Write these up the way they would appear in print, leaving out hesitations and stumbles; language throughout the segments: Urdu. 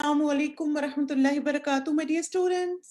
Assalamualaikum warahmatullahi wabarakatuh, my dear students.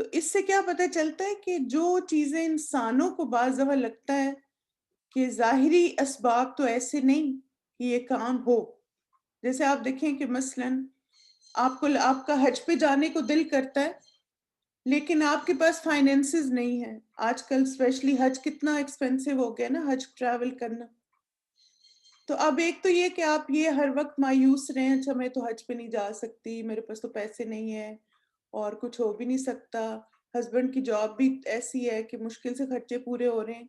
تو اس سے کیا پتہ چلتا ہے کہ جو چیزیں انسانوں کو بعض دفعہ لگتا ہے کہ ظاہری اسباب تو ایسے نہیں کہ یہ کام ہو. جیسے آپ دیکھیں کہ مثلاً آپ کا حج پہ جانے کو دل کرتا ہے لیکن آپ کے پاس فائنینسز نہیں ہے. آج کل اسپیشلی حج کتنا ایکسپینسو ہو گیا نا حج ٹریول کرنا. تو اب ایک تو یہ کہ آپ یہ ہر وقت مایوس رہیں اچھا میں تو حج پہ نہیں جا سکتی, میرے پاس تو پیسے نہیں ہیں اور کچھ ہو بھی نہیں سکتا, ہسبینڈ کی جاب بھی ایسی ہے کہ مشکل سے خرچے پورے ہو رہے ہیں.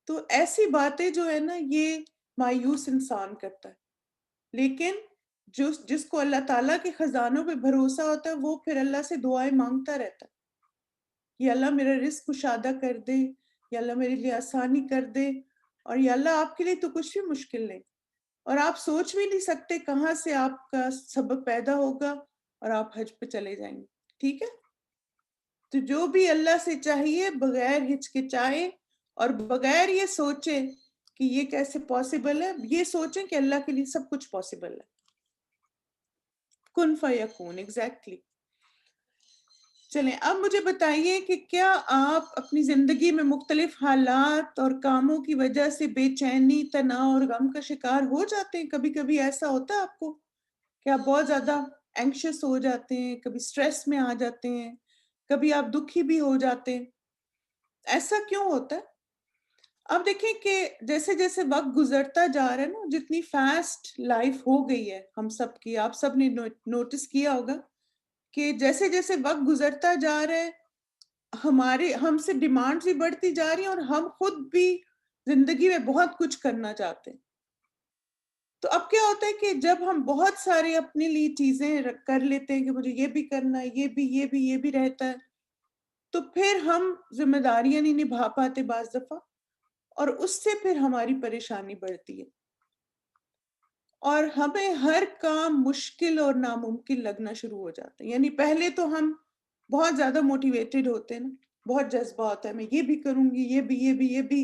تو ایسی باتیں جو ہے نا یہ مایوس انسان کرتا ہے. لیکن جس کو اللہ تعالیٰ کے خزانوں پہ بھروسہ ہوتا ہے وہ پھر اللہ سے دعائیں مانگتا رہتا ہے, یا اللہ میرا رزق کشادہ کر دے, یا اللہ میرے لیے آسانی کر دے, اور یا اللہ آپ کے لیے تو کچھ بھی مشکل نہیں, اور آپ سوچ بھی نہیں سکتے کہاں سے آپ کا سبب پیدا ہوگا اور آپ حج پہ چلے جائیں گے. ٹھیک ہے, تو جو بھی اللہ سے چاہیے بغیر ہچکچائے اور بغیر یہ سوچے کہ یہ کیسے پاسبل ہے, یہ سوچیں کہ اللہ کے لیے سب کچھ پاسبل ہے. کن فیکون, ایگزیکٹلی. چلیں اب مجھے بتائیے کہ کیا آپ اپنی زندگی میں مختلف حالات اور کاموں کی وجہ سے بے چینی, تناؤ اور غم کا شکار ہو جاتے ہیں؟ کبھی کبھی ایسا ہوتا ہے آپ کو کہ آپ بہت زیادہ اینکشس ہو جاتے ہیں, کبھی سٹریس میں آ جاتے ہیں, کبھی آپ دکھی بھی ہو جاتے ہیں. ایسا کیوں ہوتا ہے؟ اب دیکھیں کہ جیسے جیسے وقت گزرتا جا رہا ہے نا, جتنی فاسٹ لائف ہو گئی ہے ہم سب کی, آپ سب نے نوٹس کیا ہوگا کہ جیسے جیسے وقت گزرتا جا رہا ہے ہم سے ڈیمانڈز بھی بڑھتی جا رہی ہیں اور ہم خود بھی زندگی میں بہت کچھ کرنا چاہتے ہیں. تو اب کیا ہوتا ہے کہ جب ہم بہت سارے اپنے لیے چیزیں کر لیتے ہیں کہ مجھے یہ بھی کرنا ہے, یہ بھی رہتا ہے, تو پھر ہم ذمہ داریاں نہیں نبھا پاتے بعض دفعہ, اور اس سے پھر ہماری پریشانی بڑھتی ہے اور ہمیں ہر کام مشکل اور ناممکن لگنا شروع ہو جاتا ہے. یعنی پہلے تو ہم بہت زیادہ موٹیویٹڈ ہوتے ہیں نا, بہت جذبہ ہوتا ہے میں یہ بھی کروں گی, یہ بھی,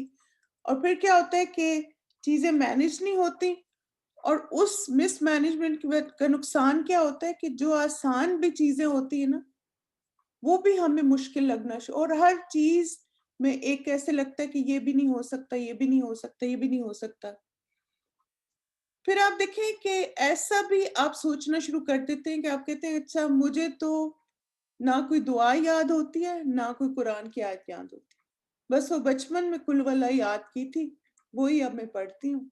اور پھر کیا ہوتا ہے کہ چیزیں مینج نہیں ہوتی, اور اس مس مینجمنٹ کا نقصان کیا ہوتا ہے کہ جو آسان بھی چیزیں ہوتی ہیں نا وہ بھی ہمیں مشکل لگنا اور ہر چیز میں ایک ایسے لگتا ہے کہ یہ بھی نہیں ہو سکتا, یہ بھی نہیں ہو سکتا, یہ بھی نہیں ہو سکتا. پھر آپ دیکھیں کہ ایسا بھی آپ سوچنا شروع کر دیتے ہیں کہ آپ کہتے ہیں اچھا مجھے تو نہ کوئی دعا یاد ہوتی ہے نہ کوئی قرآن کی آیت یاد ہوتی ہے, بس وہ بچپن میں کل واللہ یاد کی تھی وہی اب میں پڑھتی ہوں.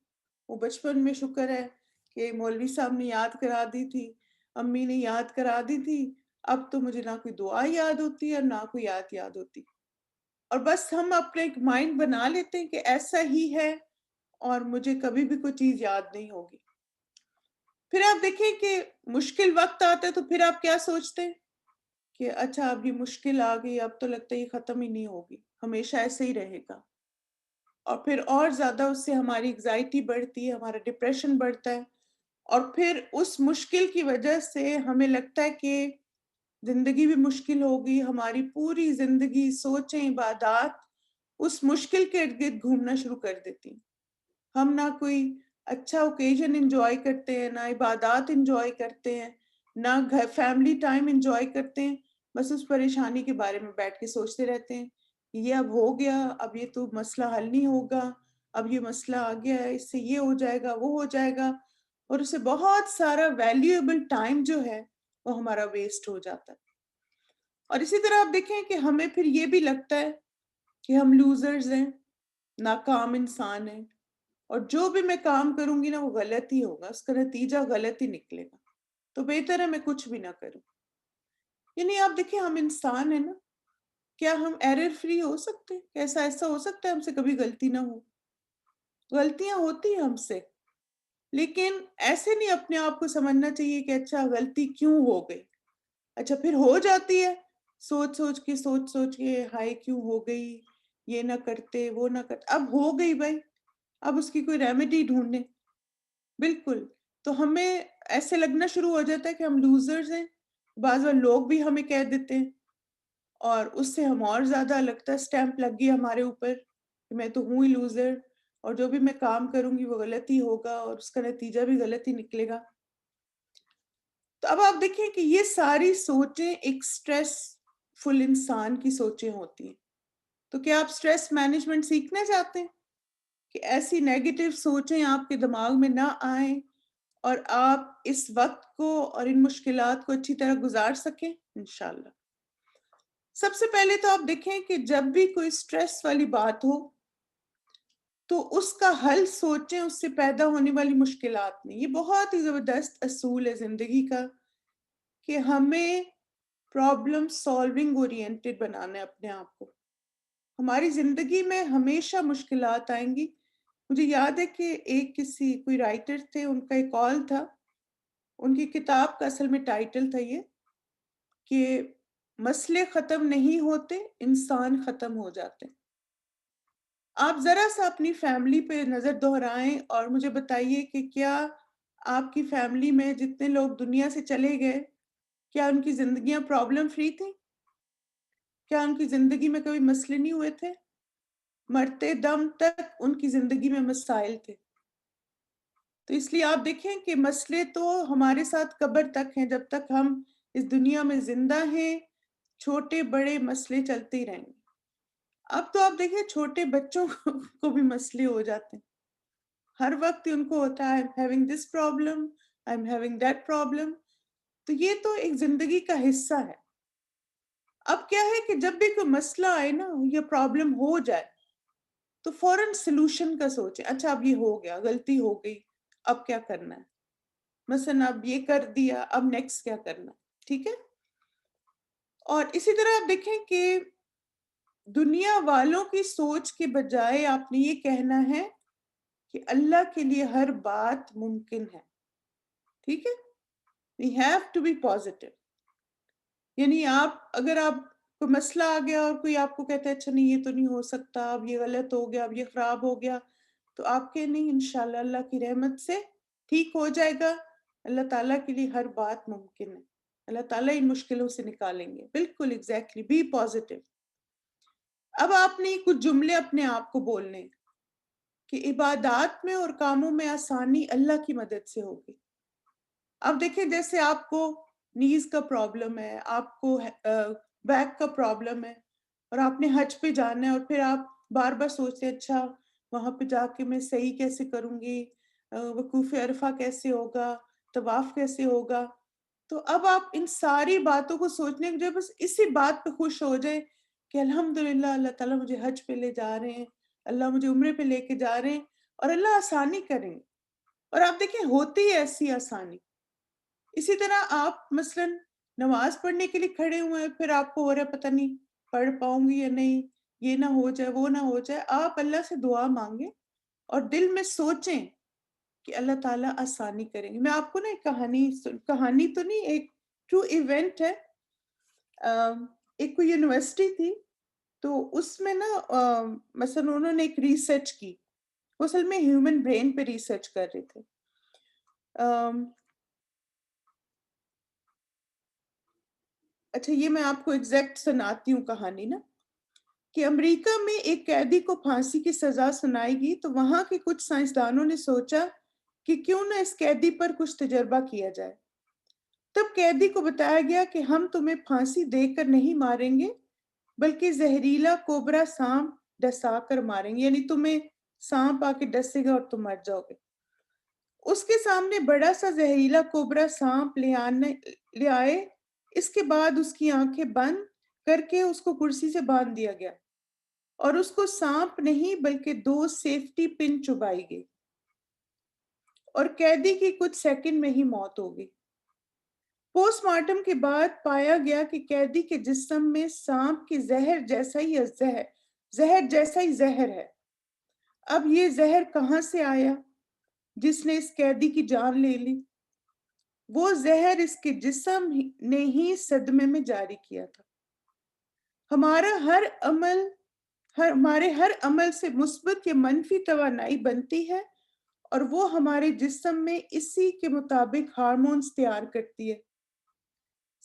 وہ بچپن میں شکر ہے کہ مولوی صاحب نے یاد کرا دی تھی, امی نے یاد کرا دی تھی, اب تو مجھے نہ کوئی دعا یاد ہوتی ہے اور نہ کوئی آیت یاد ہوتی, اور بس ہم اپنے ایک مائنڈ بنا لیتے ہیں کہ ایسا ہی ہے اور مجھے کبھی بھی کوئی چیز یاد نہیں ہوگی. پھر آپ دیکھیں کہ مشکل وقت آتا ہے تو پھر آپ کیا سوچتے ہیں کہ اچھا اب یہ مشکل آ گئی, اب تو لگتا ہے یہ ختم ہی نہیں ہوگی, ہمیشہ ایسے ہی رہے گا, اور پھر اور زیادہ اس سے ہماری انگزائٹی بڑھتی ہے, ہمارا ڈپریشن بڑھتا ہے, اور پھر اس مشکل کی وجہ سے ہمیں لگتا ہے کہ زندگی بھی مشکل ہوگی, ہماری پوری زندگی سوچیں عبادات اس مشکل کے ارد گرد گھومنا شروع کر دیتی ہیں. ہم نہ کوئی اچھا اوکیزن انجوائے کرتے ہیں, نہ عبادات انجوائے کرتے ہیں, نہ فیملی ٹائم انجوائے کرتے ہیں, بس اس پریشانی کے بارے میں بیٹھ کے سوچتے رہتے ہیں یہ اب ہو گیا, اب یہ تو مسئلہ حل نہیں ہوگا, اب یہ مسئلہ آ گیا ہے, اس سے یہ ہو جائے گا, وہ ہو جائے گا, اور اس سے بہت سارا ویلیویبل ٹائم جو ہے وہ ہمارا ویسٹ ہو جاتا ہے. اور اسی طرح آپ دیکھیں کہ ہمیں پھر یہ بھی لگتا ہے کہ ہم لوزرز ہیں, ناکام انسان ہیں, اور جو بھی میں کام کروں گی نا وہ غلط ہی ہوگا, اس کا نتیجہ غلط ہی نکلے گا, تو بہتر ہے میں کچھ بھی نہ کروں. یعنی آپ دیکھیں ہم انسان ہیں نا, کیا ہم ایرر فری ہو سکتے ہیں؟ کیسا ایسا ہو سکتا ہے ہم سے کبھی غلطی نہ ہو؟ غلطیاں ہوتی ہیں ہم سے, لیکن ایسے نہیں اپنے آپ کو سمجھنا چاہیے کہ اچھا غلطی کیوں ہو گئی, اچھا پھر ہو جاتی ہے, سوچ سوچ کے ہائے کیوں ہو گئی, یہ نہ کرتے وہ نہ کرتے, اب ہو گئی بھائی, اب اس کی کوئی ریمیڈی ڈھونڈنے. بالکل, تو ہمیں ایسے لگنا شروع ہو جاتا ہے کہ ہم لوزرز ہیں, بعض بار لوگ بھی ہمیں کہہ دیتے ہیں, اور اس سے ہم اور زیادہ لگتا ہے اسٹیمپ لگ گئی ہمارے اوپر کہ میں تو ہوں ہی لوزر, اور جو بھی میں کام کروں گی وہ غلط ہی ہوگا اور اس کا نتیجہ بھی غلط ہی نکلے گا. تو اب آپ دیکھیں کہ یہ ساری سوچیں ایک سٹریس فل انسان کی سوچیں ہوتی ہیں. تو کیا آپ اسٹریس مینجمنٹ سیکھنا چاہتے ہیں کہ ایسی نیگیٹو سوچیں آپ کے دماغ میں نہ آئیں اور آپ اس وقت کو اور ان مشکلات کو اچھی طرح گزار سکیں؟ انشاءاللہ. سب سے پہلے تو آپ دیکھیں کہ جب بھی کوئی اسٹریس والی بات ہو تو اس کا حل سوچیں اس سے پیدا ہونے والی مشکلات میں. یہ بہت ہی زبردست اصول ہے زندگی کا کہ ہمیں پرابلم سالونگ اورینٹڈ بنانا ہے اپنے آپ کو. ہماری زندگی میں ہمیشہ مشکلات آئیں گی. مجھے یاد ہے کہ کوئی رائٹر تھے، ان کا ایک کال تھا، ان کی کتاب کا اصل میں ٹائٹل تھا یہ کہ مسئلے ختم نہیں ہوتے، انسان ختم ہو جاتے ہیں. آپ ذرا سا اپنی فیملی پہ نظر دہرائیں اور مجھے بتائیے کہ کیا آپ کی فیملی میں جتنے لوگ دنیا سے چلے گئے، کیا ان کی زندگیاں پرابلم فری تھیں؟ کیا ان کی زندگی میں کبھی مسئلے نہیں ہوئے تھے؟ مرتے دم تک ان کی زندگی میں مسائل تھے. تو اس لیے آپ دیکھیں کہ مسئلے تو ہمارے ساتھ قبر تک ہیں. جب تک ہم اس دنیا میں زندہ ہیں چھوٹے بڑے مسئلے چلتے ہی رہیں گے. اب تو آپ دیکھیں چھوٹے بچوں کو بھی مسئلے ہو جاتے ہیں. ہر وقت ان کو ہوتا ہے I'm having this problem, I'm having that problem. تو یہ تو ایک زندگی کا حصہ ہے. اب کیا ہے کہ جب بھی کوئی مسئلہ آئے نا یا پرابلم ہو جائے تو فوراً سلوشن کا سوچیں. اچھا اب یہ ہو گیا، غلطی ہو گئی، اب کیا کرنا ہے؟ مثلا اب یہ کر دیا، اب نیکسٹ کیا کرنا ہے؟ ٹھیک ہے. اور اسی طرح آپ دیکھیں کہ دنیا والوں کی سوچ کے بجائے آپ نے یہ کہنا ہے کہ اللہ کے لیے ہر بات ممکن ہے. ٹھیک ہے. We have to be positive. یعنی اگر آپ کوئی مسئلہ آ گیا اور کوئی آپ کو کہتا ہے اچھا نہیں یہ تو نہیں ہو سکتا، اب یہ غلط ہو گیا، اب یہ خراب ہو گیا، تو آپ کے نہیں، انشاءاللہ اللہ کی رحمت سے ٹھیک ہو جائے گا. اللہ تعالیٰ کے لیے ہر بات ممکن ہے. اللہ تعالیٰ ان مشکلوں سے نکالیں گے. بالکل ایگزیکٹلی بی پازیٹیو. اب آپ نے کچھ جملے اپنے آپ کو بولنے کہ عبادات میں اور کاموں میں آسانی اللہ کی مدد سے ہوگی. اب دیکھیں جیسے آپ کو نیز کا پرابلم ہے، آپ کو بیک کا پرابلم ہے اور آپ نے حج پہ جانا ہے اور پھر آپ بار بار سوچتے اچھا وہاں پہ جا کے میں صحیح کیسے کروں گی، وقوف عرفہ کیسے ہوگا، طواف کیسے ہوگا. تو اب آپ ان ساری باتوں کو سوچنے کے بس اسی بات پہ خوش ہو جائے کہ الحمدللہ اللہ تعالیٰ مجھے حج پہ لے جا رہے ہیں، اللہ مجھے عمرے پہ لے کے جا رہے ہیں اور اللہ آسانی کریں گے. اور آپ دیکھیں ہوتی ہے ایسی آسانی. اسی طرح آپ مثلا نماز پڑھنے کے لیے کھڑے ہوئے ہیں، پھر آپ کو ہو رہا ہے پتہ نہیں پڑھ پاؤں گی یا نہیں، یہ نہ ہو جائے وہ نہ ہو جائے. آپ اللہ سے دعا مانگیں اور دل میں سوچیں کہ اللہ تعالیٰ آسانی کریں گے. میں آپ کو نا ایک کہانی تو نہیں، ایک ٹرو ایونٹ ہے. ایک کوئی یونیورسٹی تھی تو اس میں نا مثلا انہوں نے ایک ریسرچ کی. وہ اصل میں ہیومن برین پہ ریسرچ کر رہے تھے. اچھا یہ میں آپ کو ایگزیکٹ سناتی ہوں کہانی نا کہ امریکہ میں ایک قیدی کو پھانسی کی سزا سنائی گئی تو وہاں کے کچھ سائنسدانوں نے سوچا کہ کیوں نہ اس قیدی پر کچھ تجربہ کیا جائے. تب قیدی کو بتایا گیا کہ ہم تمہیں پھانسی دے کر نہیں ماریں گے بلکہ زہریلا کوبرا سانپ ڈسا کر ماریں گے، یعنی تمہیں سانپ آ کے ڈسے گا اور تم مر جاؤ گے. اس کے سامنے بڑا سا زہریلا کوبرا سانپ لے آئے. اس کے بعد اس کی آنکھیں بند کر کے اس کو کرسی سے باندھ دیا گیا اور اس کو سانپ نہیں بلکہ 2 سیفٹی پن چبائی گئی اور قیدی کی کچھ سیکنڈ میں ہی موت ہو گئی. پوسٹ مارٹم کے بعد پایا گیا کہ قیدی کے جسم میں سانپ کی زہر جیسا ہی زہر ہے. اب یہ زہر کہاں سے آیا جس نے اس قیدی کی جان لے لی؟ وہ زہر اس کے جسم نے ہی صدمے میں جاری کیا تھا. ہمارے ہر عمل سے مثبت یا منفی توانائی بنتی ہے اور وہ ہمارے جسم میں اسی کے مطابق ہارمونز تیار کرتی ہے.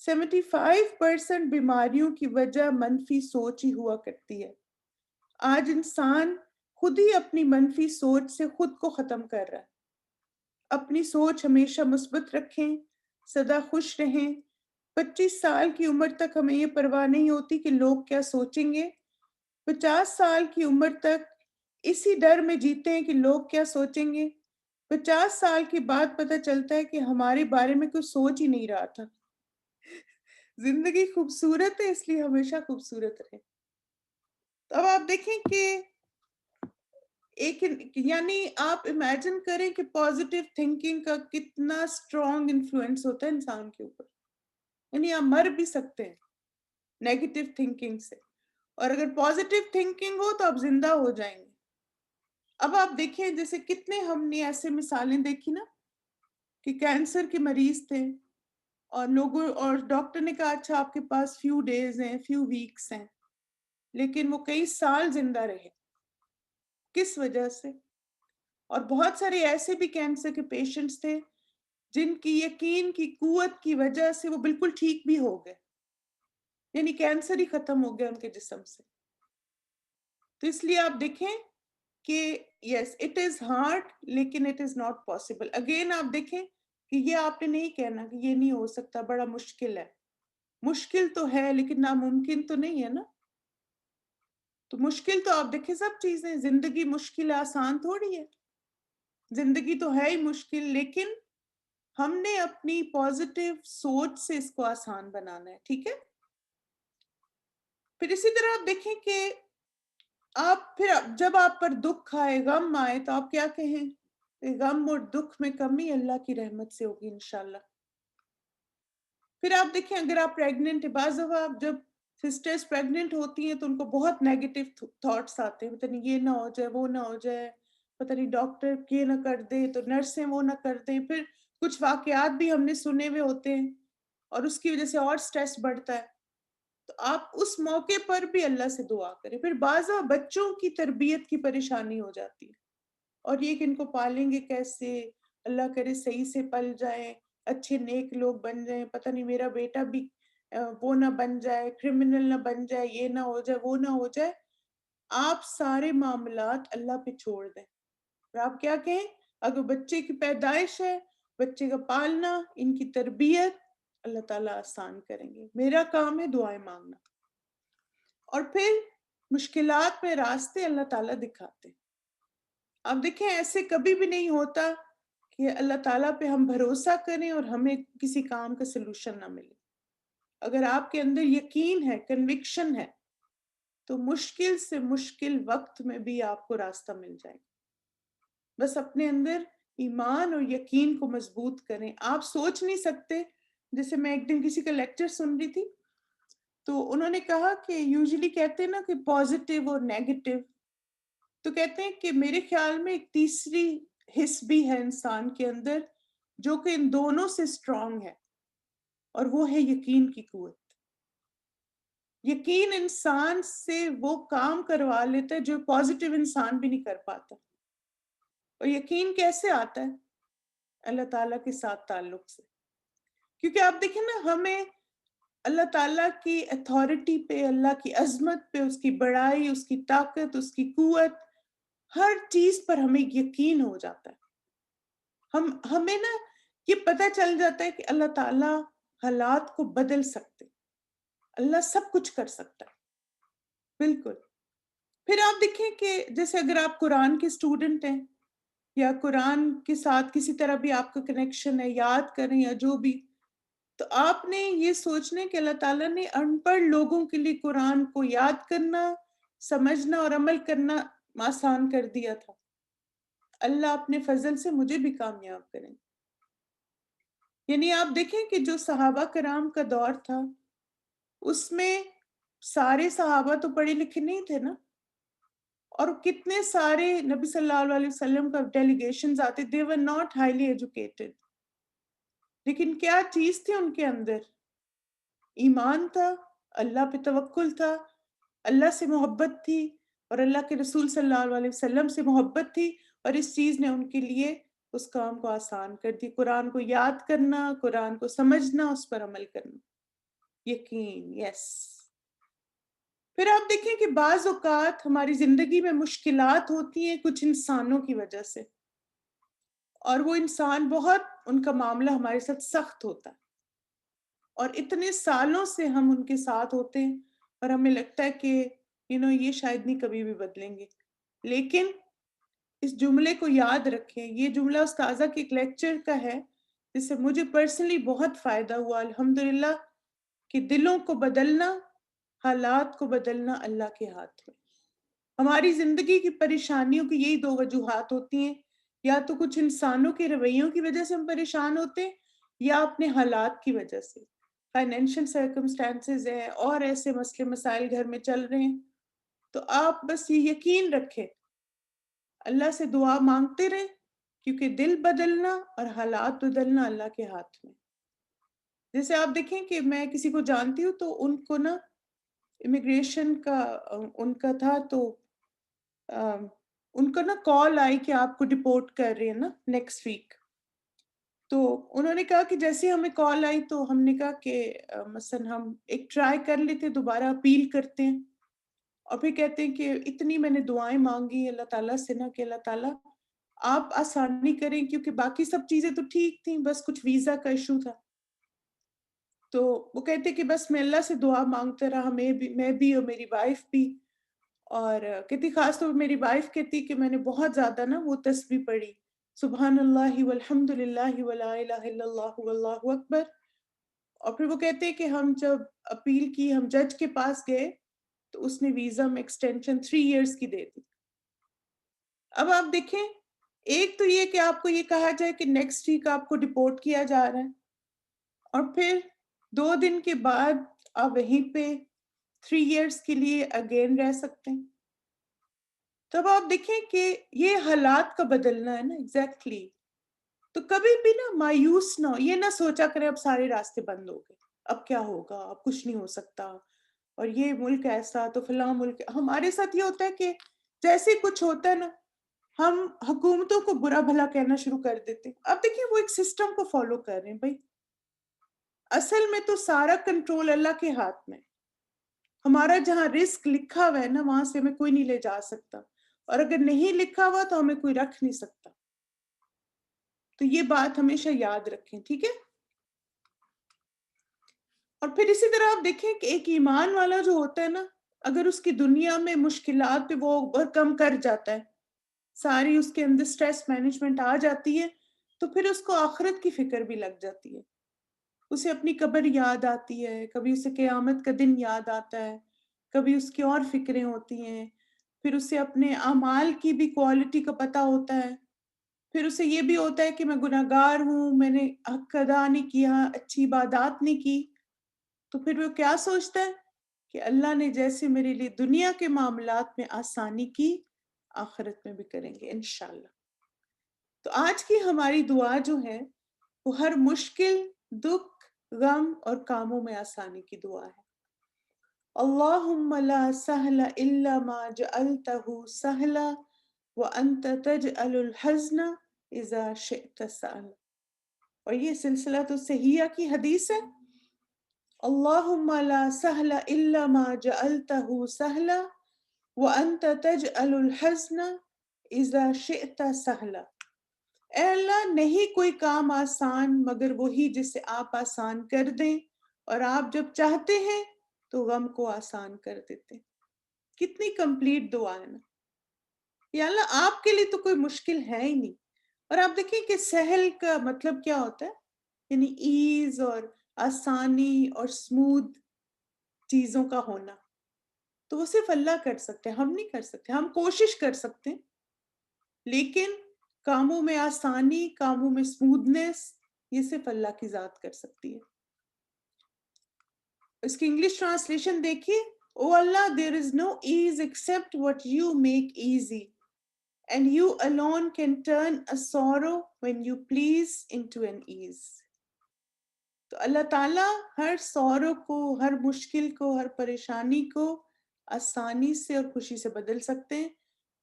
75% بیماریوں کی وجہ منفی سوچ ہی ہوا کرتی ہے. آج انسان خود ہی اپنی منفی سوچ سے خود کو ختم کر رہا ہے. اپنی سوچ ہمیشہ مثبت رکھیں، سدا خوش رہیں، 25 سال کی عمر تک ہمیں یہ پرواہ نہیں ہوتی کہ لوگ کیا سوچیں گے. 50 سال کی عمر تک اسی ڈر میں جیتے ہیں کہ لوگ کیا سوچیں گے. 50 سال کے بعد پتہ چلتا ہے کہ ہمارے بارے میں کوئی سوچ ہی نہیں رہا تھا. زندگی خوبصورت ہے، اس لیے ہمیشہ خوبصورت رہے. تو اب آپ دیکھیں کہ ایک یعنی آپ امیجن کریں کہ پازیٹیو تھنکنگ کا کتنا اسٹرانگ انفلوئنس ہوتا ہے انسان کے اوپر. یعنی آپ مر بھی سکتے ہیں نیگیٹو تھنکنگ سے، اور اگر پازیٹیو تھنکنگ ہو تو آپ زندہ ہو جائیں گے. اب آپ دیکھیں جیسے کتنے ہم نے ایسے مثالیں دیکھی نا کہ کینسر کے مریض تھے اور لوگوں اور ڈاکٹر نے کہا اچھا آپ کے پاس فیو ڈیز ہیں، فیو ویکس ہیں، لیکن وہ کئی سال زندہ رہے. کس وجہ سے؟ اور بہت سارے ایسے بھی کینسر کے پیشنٹس تھے جن کی یقین کی قوت کی وجہ سے وہ بالکل ٹھیک بھی ہو گئے، یعنی کینسر ہی ختم ہو گیا ان کے جسم سے. تو اس لیے آپ دیکھیں کہ یس اٹ از ہارڈ لیکن it is not possible. Again آپ دیکھیں کہ یہ آپ نے نہیں کہنا کہ یہ نہیں ہو سکتا، بڑا مشکل ہے. مشکل تو ہے لیکن ناممکن تو نہیں ہے نا. تو مشکل تو آپ دیکھیں سب چیزیں، زندگی مشکل آسان تھوڑی ہے، زندگی تو ہے ہی مشکل، لیکن ہم نے اپنی پازیٹیو سوچ سے اس کو آسان بنانا ہے. ٹھیک ہے. پھر اسی طرح آپ دیکھیں کہ آپ پھر جب آپ پر دکھ آئے، غم آئے، تو آپ کیا کہیں؟ غم اور دکھ میں کمی اللہ کی رحمت سے ہوگی انشاءاللہ. پھر آپ دیکھیں اگر آپ پریگننٹ ہیں، بعض دفعہ جب سسٹرز پریگننٹ ہوتی ہیں تو ان کو بہت نیگیٹو تھاٹس آتے ہیں، پتہ نہیں یہ نہ ہو جائے، وہ نہ ہو جائے، پتہ نہیں ڈاکٹر یہ نہ کر دے تو نرسیں وہ نہ کر دیں. پھر کچھ واقعات بھی ہم نے سنے ہوئے ہوتے ہیں اور اس کی وجہ سے اور سٹریس بڑھتا ہے. تو آپ اس موقع پر بھی اللہ سے دعا کریں. پھر بعض بچوں کی تربیت کی پریشانی ہو جاتی ہے، اور یہ کہ ان کو پالیں گے کیسے، اللہ کرے صحیح سے پل جائیں، اچھے نیک لوگ بن جائیں، پتہ نہیں میرا بیٹا بھی وہ نہ بن جائے، کرمنل نہ بن جائے، یہ نہ ہو جائے، وہ نہ ہو جائے. آپ سارے معاملات اللہ پہ چھوڑ دیں. اور آپ کیا کہیں؟ اگر بچے کی پیدائش ہے، بچے کا پالنا، ان کی تربیت اللہ تعالیٰ آسان کریں گے. میرا کام ہے دعائیں مانگنا. اور پھر مشکلات میں راستے اللہ تعالیٰ دکھاتے. اب دیکھیں ایسے کبھی بھی نہیں ہوتا کہ اللہ تعالیٰ پہ ہم بھروسہ کریں اور ہمیں کسی کام کا سلوشن نہ ملے. اگر آپ کے اندر یقین ہے، کنوکشن ہے، تو مشکل سے مشکل وقت میں بھی آپ کو راستہ مل جائے گا. بس اپنے اندر ایمان اور یقین کو مضبوط کریں. آپ سوچ نہیں سکتے. جیسے میں ایک دن کسی کا لیکچر سن رہی تھی تو انہوں نے کہا کہ یوزلی کہتے ہیں نا کہ پازیٹیو اور نیگیٹو، تو کہتے ہیں کہ میرے خیال میں ایک تیسری حص بھی ہے انسان کے اندر جو کہ ان دونوں سے اسٹرانگ ہے، اور وہ ہے یقین کی قوت. یقین انسان سے وہ کام کروا لیتا ہے جو پازیٹیو انسان بھی نہیں کر پاتا. اور یقین کیسے آتا ہے؟ اللہ تعالیٰ کے ساتھ تعلق سے. کیونکہ آپ دیکھیں نا، ہمیں اللہ تعالیٰ کی اتھارٹی پہ، اللہ کی عظمت پہ، اس کی بڑائی، اس کی طاقت، اس کی قوت، ہر چیز پر ہمیں یقین ہو جاتا ہے. ہمیں نا یہ پتہ چل جاتا ہے کہ اللہ تعالیٰ حالات کو بدل سکتے، اللہ سب کچھ کر سکتا ہے. بالکل. پھر آپ دیکھیں کہ جیسے اگر آپ قرآن کے اسٹوڈنٹ ہیں یا قرآن کے ساتھ کسی طرح بھی آپ کا کنیکشن ہے، یاد کریں یا جو بھی، تو آپ نے یہ سوچنا کہ اللہ تعالیٰ نے ان پڑھ لوگوں کے لیے قرآن کو یاد کرنا، سمجھنا اور عمل کرنا آسان کر دیا تھا. اللہ اپنے فضل سے مجھے بھی کامیاب کریں. یعنی آپ دیکھیں کہ جو صحابہ کرام کا دور تھا اس میں سارے صحابہ تو پڑھے لکھے نہیں تھے نا، اور کتنے سارے نبی صلی اللہ علیہ وسلم کا ڈیلیگیشنز آتے. they were not highly educated، لیکن کیا چیز تھی ان کے اندر؟ ایمان تھا، اللہ پہ توکل تھا، اللہ سے محبت تھی، اور اللہ کے رسول صلی اللہ علیہ وسلم سے محبت تھی، اور اس چیز نے ان کے لیے اس کام کو آسان کر دی. قرآن کو یاد کرنا، قرآن کو سمجھنا، اس پر عمل کرنا. یقین. یس. پھر آپ دیکھیں کہ بعض اوقات ہماری زندگی میں مشکلات ہوتی ہیں کچھ انسانوں کی وجہ سے، اور وہ انسان بہت ان کا معاملہ ہمارے ساتھ سخت ہوتا ہے، اور اتنے سالوں سے ہم ان کے ساتھ ہوتے ہیں اور ہمیں لگتا ہے کہ یہ شاید نہیں کبھی بھی بدلیں گے. لیکن اس جملے کو یاد رکھیں. یہ جملہ استاذہ کے ایک لیکچر کا ہے جس سے مجھے پرسنلی بہت فائدہ ہوا الحمدللہ، کہ دلوں کو بدلنا، حالات کو بدلنا اللہ کے ہاتھ میں. ہماری زندگی کی پریشانیوں کی یہی دو وجوہات ہوتی ہیں، یا تو کچھ انسانوں کے رویوں کی وجہ سے ہم پریشان ہوتے ہیں، یا اپنے حالات کی وجہ سے. فائنینشیل سرکمسٹانسز ہیں اور ایسے مسئلے مسائل گھر میں چل رہے ہیں. تو آپ بس یہ یقین رکھیں، اللہ سے دعا مانگتے رہیں، کیونکہ دل بدلنا اور حالات بدلنا اللہ کے ہاتھ میں. جیسے آپ دیکھیں کہ میں کسی کو جانتی ہوں تو ان کو نا امیگریشن کا ان کا تھا، تو ان کو نا کال آئی کہ آپ کو ڈپورٹ کر رہے ہیں نا نیکسٹ ویک. تو انہوں نے کہا کہ جیسے ہمیں کال آئی تو ہم نے کہا کہ مثلا ہم ایک ٹرائی کر لیتے، دوبارہ اپیل کرتے ہیں. اور پھر کہتے ہیں کہ اتنی میں نے دعائیں مانگی اللہ تعالیٰ سے نا کہ اللہ تعالیٰ آپ آسانی کریں، کیونکہ باقی سب چیزیں تو ٹھیک تھیں، بس کچھ ویزا کا ایشو تھا. تو وہ کہتے کہ بس میں اللہ سے دعا مانگتا رہا، میں بھی اور میری وائف بھی. اور کہتی خاص طور پر میری وائف کہتی کہ میں نے بہت زیادہ نا وہ تسبیح پڑھی، سبحان اللہ والحمد للہ ولا الہ الا اللہ واللہ اکبر. اور پھر وہ کہتے ہیں کہ ہم جب اپیل کی، ہم جج کے پاس گئے تو اس نے ویزا میں ایکسٹینشن 3 ایئرس کی دے دی. اب آپ دیکھیں، ایک تو یہ کہ آپ کو یہ کہا جائے کہ نیکسٹ ویک آپ کو ڈپورٹ کیا جا رہا ہے، اور پھر 2 دن کے بعد آپ وہیں پہ 3 ایئرس کے لیے اگین رہ سکتے ہیں. تب آپ دیکھیں کہ یہ حالات کا بدلنا ہے نا ایگزیکٹلی. تو کبھی بھی نا مایوس نہ ہو، یہ نہ سوچا کرے اب سارے راستے بند ہو گئے، اب کیا ہوگا، اب کچھ نہیں ہو سکتا، اور یہ ملک ایسا تو فلاں ملک. ہمارے ساتھ یہ ہوتا ہے کہ جیسے کچھ ہوتا ہے نا ہم حکومتوں کو برا بھلا کہنا شروع کر دیتے. اب دیکھیں وہ ایک سسٹم کو فالو کر رہے ہیں بھائی، اصل میں تو سارا کنٹرول اللہ کے ہاتھ میں. ہمارا جہاں رزق لکھا ہوا ہے نا وہاں سے ہمیں کوئی نہیں لے جا سکتا، اور اگر نہیں لکھا ہوا تو ہمیں کوئی رکھ نہیں سکتا. تو یہ بات ہمیشہ یاد رکھیں، ٹھیک ہے. اور پھر اسی طرح آپ دیکھیں کہ ایک ایمان والا جو ہوتا ہے نا، اگر اس کی دنیا میں مشکلات پہ وہ اوور کم کر جاتا ہے، ساری اس کے اندر سٹریس مینجمنٹ آ جاتی ہے، تو پھر اس کو آخرت کی فکر بھی لگ جاتی ہے. اسے اپنی قبر یاد آتی ہے، کبھی اسے قیامت کا دن یاد آتا ہے، کبھی اس کی اور فکریں ہوتی ہیں. پھر اسے اپنے اعمال کی بھی کوالٹی کا پتہ ہوتا ہے. پھر اسے یہ بھی ہوتا ہے کہ میں گناہگار ہوں، میں نے حق ادا نہیں کیا، اچھی عبادات نہیں کی. تو پھر وہ کیا سوچتا ہے کہ اللہ نے جیسے میرے لیے دنیا کے معاملات میں آسانی کی، آخرت میں بھی کریں گے انشاءاللہ. تو آج کی ہماری دعا جو ہے وہ ہر مشکل، دکھ، غم اور کاموں میں آسانی کی دعا ہے. اللہم لا سہل الا ما جعلتہ سہلا وانت تجعل الحزن اذا شئت سہلا. اور یہ سلسلہ تو صحیحہ کی حدیث ہے. اللہم لا سہل الا ما جعلتہ سہلا وانت تجعل الحزن اذا شئت سہلا. اے اللہ، نہیں کوئی کام آسان مگر وہی جسے آپ آسان کر دیں، اور آپ جب چاہتے ہیں تو غم کو آسان کر دیتے. کتنی کمپلیٹ دعا ہے نا. یا اللہ آپ کے لیے تو کوئی مشکل ہے ہی نہیں. اور آپ دیکھیں کہ سہل کا مطلب کیا ہوتا ہے، یعنی ایز اور آسانی اور سموتھ چیزوں کا ہونا. تو وہ صرف اللہ کر سکتے ہیں، ہم نہیں کر سکتے. ہم کوشش کر سکتے ہیں، لیکن کاموں میں آسانی، کاموں میں سموتھنس، یہ صرف اللہ کی ذات کر سکتی ہے. اس کی انگلش ٹرانسلیشن دیکھیے. او اللہ، there is no ease except what you make easy, and you alone can turn a sorrow when you please into an ease. تو اللہ تعالیٰ ہر sorrow کو، ہر مشکل کو، ہر پریشانی کو آسانی سے اور خوشی سے بدل سکتے ہیں.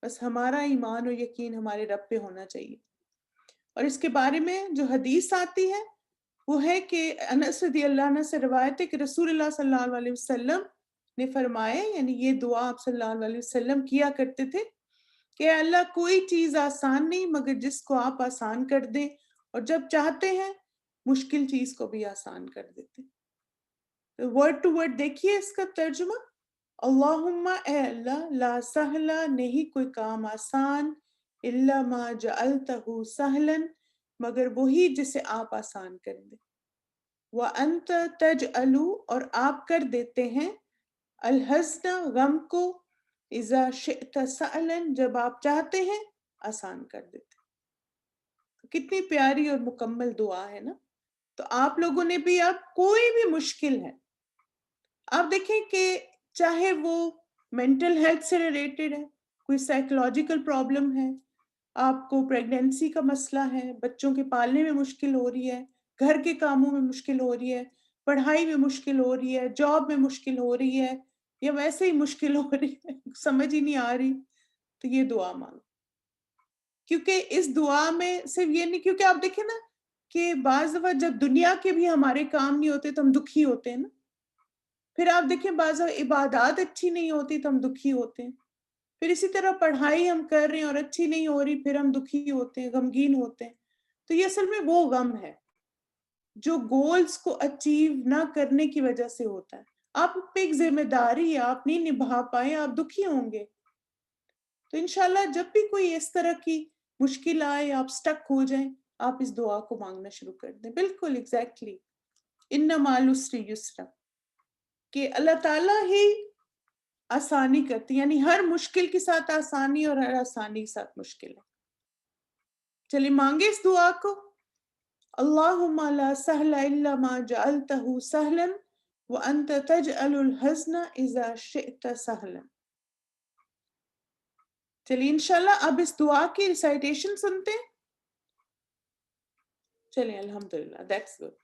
بس ہمارا ایمان اور یقین ہمارے رب پہ ہونا چاہیے. اور اس کے بارے میں جو حدیث آتی ہے وہ ہے کہ انس رضی اللہ عنہ سے روایت ہے کہ رسول اللہ صلی اللہ علیہ وسلم نے فرمایا، یعنی یہ دعا آپ صلی اللہ علیہ وسلم کیا کرتے تھے کہ اللہ کوئی چیز آسان نہیں مگر جس کو آپ آسان کر دیں، اور جب چاہتے ہیں مشکل چیز کو بھی آسان کر دیتے. ورڈ ٹو ورڈ دیکھیے اس کا ترجمہ. اللہم اے اللہ، لا سہلا نہیں کوئی کام آسان، الا ما جعلتہ سہلا مگر وہی جسے آپ آسان کر دیں. وانت تجعل اور آپ کر دیتے ہیں، الحزن غم کو، اذا شئت سہلا جب آپ چاہتے ہیں آسان کر دیتے. کتنی پیاری اور مکمل دعا ہے نا. تو آپ لوگوں نے بھی اب کوئی بھی مشکل ہے، آپ دیکھیں کہ چاہے وہ مینٹل ہیلتھ سے ریلیٹڈ ہے، کوئی سائیکولوجیکل پرابلم ہے، آپ کو پریگنینسی کا مسئلہ ہے، بچوں کے پالنے میں مشکل ہو رہی ہے، گھر کے کاموں میں مشکل ہو رہی ہے، پڑھائی میں مشکل ہو رہی ہے، جاب میں مشکل ہو رہی ہے، یا ویسے ہی مشکل ہو رہی ہے، سمجھ ہی نہیں آ رہی، تو یہ دعا مانگو. کیونکہ اس دعا میں صرف یہ نہیں، کیونکہ آپ دیکھیں نا کہ بعض دفعہ جب دنیا کے بھی ہمارے کام نہیں ہوتے تو ہم دکھی ہوتے ہیں نا. پھر آپ دیکھیں بعض عبادات اچھی نہیں ہوتی تو ہم دکھی ہوتے ہیں. پھر اسی طرح پڑھائی ہم کر رہے ہیں اور اچھی نہیں ہو رہی، پھر ہم دکھی ہوتے ہیں، غمگین ہوتے ہیں. تو یہ اصل میں وہ غم ہے جو گولز کو اچیو نہ کرنے کی وجہ سے ہوتا ہے. آپ پہ ایک ذمہ داری ہے، آپ نہیں نبھا پائے، آپ دکھی ہوں گے. تو انشاءاللہ جب بھی کوئی اس طرح کی مشکل آئے، آپ سٹک ہو جائیں، آپ اس دعا کو مانگنا شروع کر دیں. بالکل ایگزیکٹلی، ان مع العسر یسرا، کہ اللہ تعالیٰ ہی آسانی کرتی، یعنی ہر مشکل کے ساتھ آسانی اور ہر آسانی کے ساتھ مشکل ہے. چلیے مانگے اس دعا کو. اللہم لا سہل الا ما جعلتہ سہلا وانت تجعل الحزن اذا شئت سہلا. چلیے انشاءاللہ اب اس دعا کی ریسائٹیشن سنتے ہیں. چلیے الحمدللہ، دیٹس گڈ.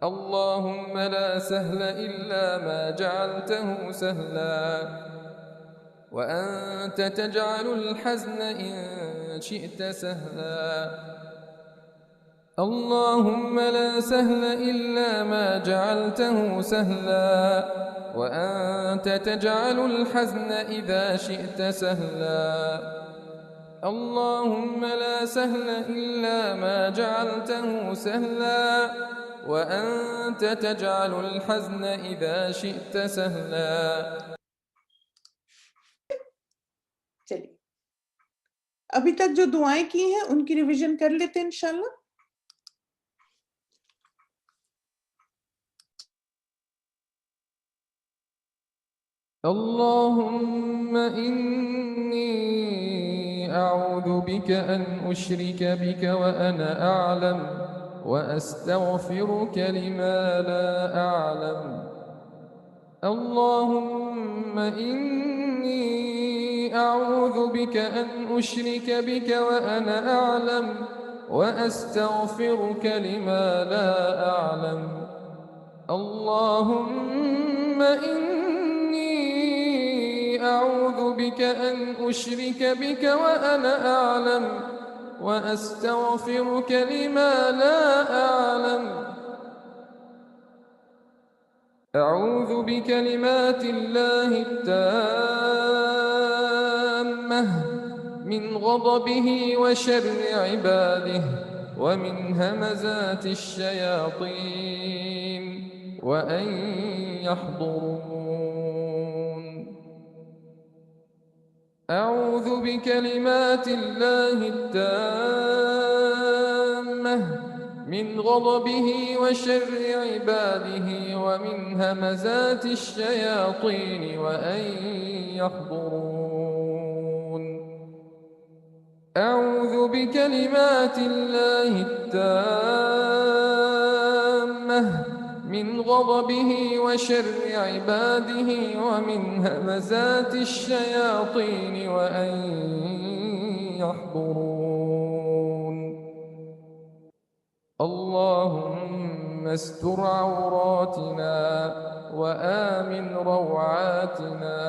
اللهم لا سهل إلا ما جعلته سهلا وأنت تجعل الحزن إن شئت سهلا. اللهم لا سهل إلا ما جعلته سهلا وأنت تجعل الحزن إذا شئت سهلا. اللهم لا سهل إلا ما جعلته سهلا وأنت تجعل الحزن إذا شئت سهلا. چلیے ابھی تک جو دعائیں کی ہیں ان کی ریویژن کر لیتے ہیں انشاءاللہ. اللهم إني أعوذ بك أن أشرك بك وأنا أعلم وأستغفرك لما لا أعلم. اللهم إني أعوذ بك أن أشرك بك وأنا أعلم وأستغفرك لما لا أعلم. اللهم إني أعوذ بك أن أشرك بك وأنا أعلم وأستغفرك لما لا أعلم. أعوذ بكلمات الله التامة من غضبه وشر عباده ومن همزات الشياطين وأن يحضرون. أعوذ بكلمات الله التامة من غضبه وشر عباده ومن همزات الشياطين وأن يحضرون. أعوذ بكلمات الله التامة من غضبه وشر عباده ومن همزات الشياطين وأن يحضرون. اللهم استر عوراتنا وآمن روعاتنا.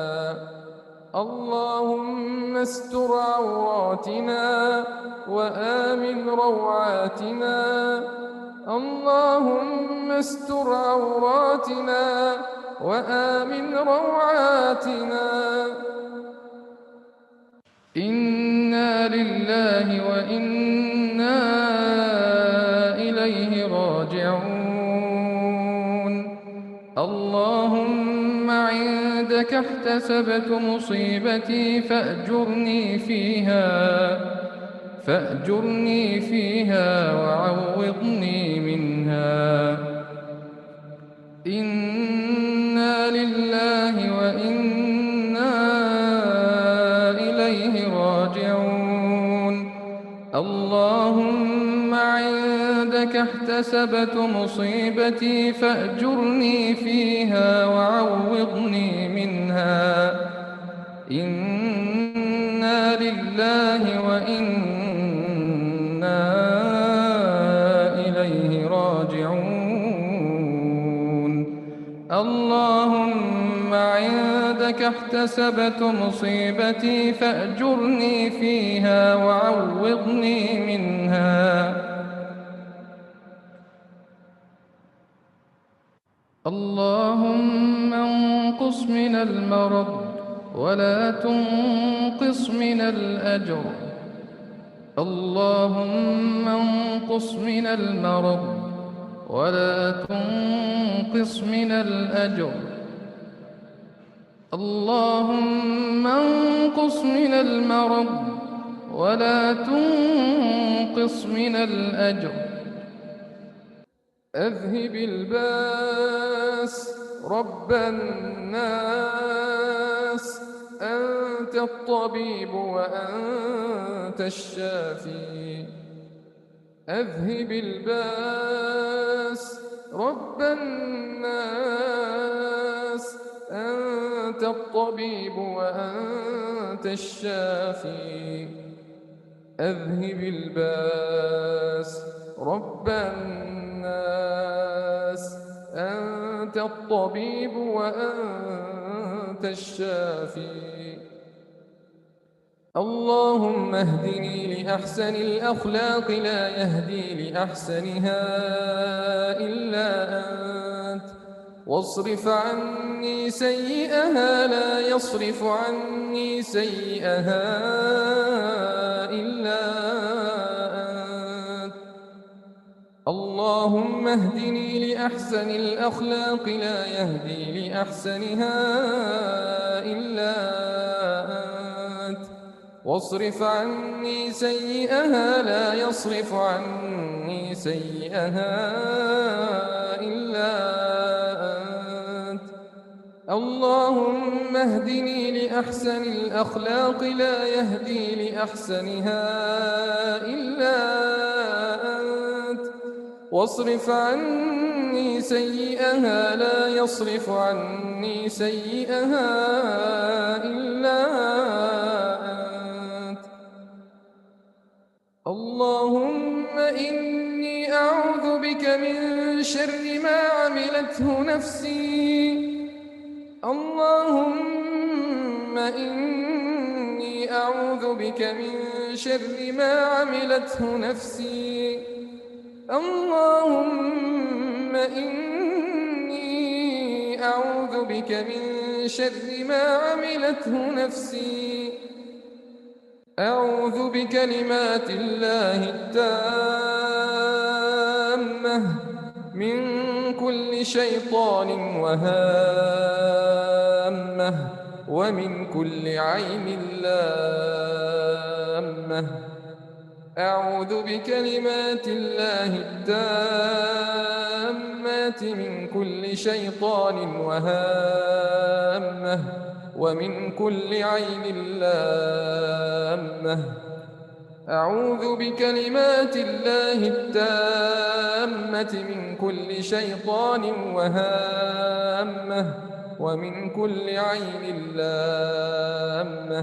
اللهم استر عوراتنا وآمن روعاتنا. اللهم استر عوراتنا وآمن روعاتنا. إنا لله وإنا إليه راجعون. عندك احتسبت مصيبتي فأجرني فيها وعوضني منها. إنا لله وإنا إليه راجعون. اللهم عندك احتسبت مصيبتي فأجرني فيها وعوضني منها. إنا لله وإنا إليه راجعون. اللهم عندك احتسبت مصيبتي فأجرني فيها وعوضني منها. اللهم انقص من المرض ولا تنقص من الأجر. اللهم انقص من المرض ولا تنقص من الأجر. اللهم انقص من المرض ولا تنقص من الأجر. أذهب الباس رب الناس، أنت الطبيب وأنت الشافي. أذهب الباس رب الناس، أنت الطبيب وأنت الشافي. أذهب الباس رب الناس، أنت الطبيب وأنت الشافي. اللهم اهدني لأحسن الأخلاق لا يهدي لأحسنها إلا أنت، واصرف عني سيئها لا يصرف عني سيئها إلا أنت. اللهم اهدني لأحسن الأخلاق لا يهدي لأحسنها إلا أنت، واصرف عني سيئها لا يصرف عني سيئها إلا أنت. اللهم اهدني لأحسن الأخلاق لا يهدي لأحسنها إلا أنت، واصرف عني سيئها لا يصرف عني سيئها إلا أنت. اللهم إني أعوذ بك من شر ما عملته نفسي. اللهم إني أعوذ بك من شر ما عملته نفسي. اللهم إني أعوذ بك من شر ما عملته نفسي. أعوذ بكلمات الله التامة من كل شيطان وهامة ومن كل عين لامة. أعوذ بكلمات الله التامات من كل شيطان وهامة ومن كل عين لامة. أعوذ بكلمات الله التامة من كل شيطان وهامة ومن كل عين لامة.